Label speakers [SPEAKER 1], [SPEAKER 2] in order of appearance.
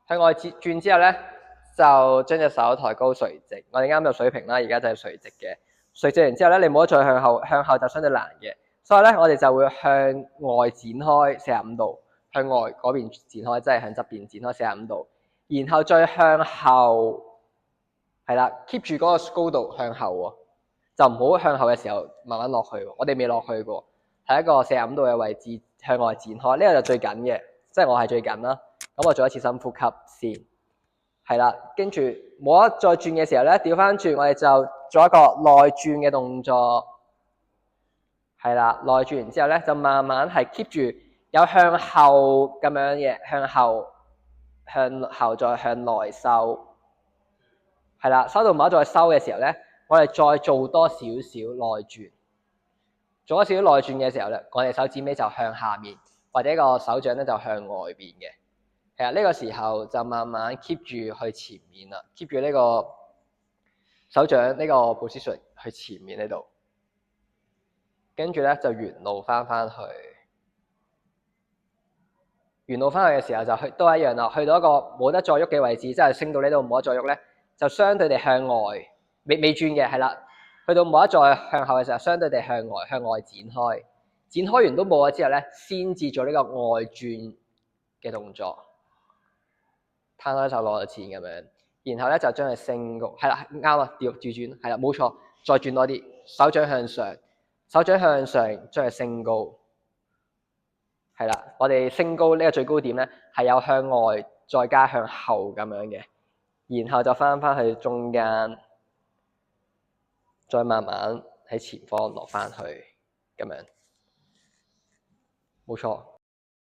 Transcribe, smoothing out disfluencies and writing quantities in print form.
[SPEAKER 1] 向外轉之後咧，就將隻手抬高垂直。我哋啱就水平啦，而家就係垂直嘅。垂直完之後咧，你唔好再向後，向後就相對難嘅。所以咧，我哋就會向外展開45度，向外嗰邊展開，即係向側邊展開45度，然後再向後，係啦 ，keep 住嗰個高度向後喎，就唔好向後嘅時候慢慢落去喎。我哋未落去過，係一個45度嘅位置向外展開，呢個就最緊嘅，即係我係最緊啦。咁我做一次深呼吸先，係啦，跟住冇得再轉嘅時候咧，調翻轉我哋就做一個內轉嘅動作，係啦，內轉完之後咧就慢慢係 keep 住有向後咁樣嘅，向後再向內收，係啦，收到冇得再收嘅時候咧，我哋再做多少少內轉，做咗少少內轉嘅時候咧，我哋手指尾就向下面，或者個手掌咧就向外邊嘅。其實呢個時候就慢慢 keep 住去前面啦 ，keep 住呢個手掌呢個 position 去前面呢度，跟住咧就原路翻去，原路翻去嘅時候就都一樣啦，去到一個冇得再喐嘅位置，即係升到呢度冇得再喐咧，就相對地向外，未轉嘅係啦，去到冇得再向後嘅時候，相對地向外展開，展開完都冇咗之後咧，先至做呢個外轉嘅動作。攤開手攞個錢咁樣，然後咧就將佢升高，係啦，啱啊，調轉，係啦，冇錯，再轉多啲，手掌向上，手掌向上將佢升高，係啦，我哋升高呢個最高點咧係有向外再加向後咁樣嘅，然後就翻去中間，再慢慢喺前方落翻去咁樣，冇錯。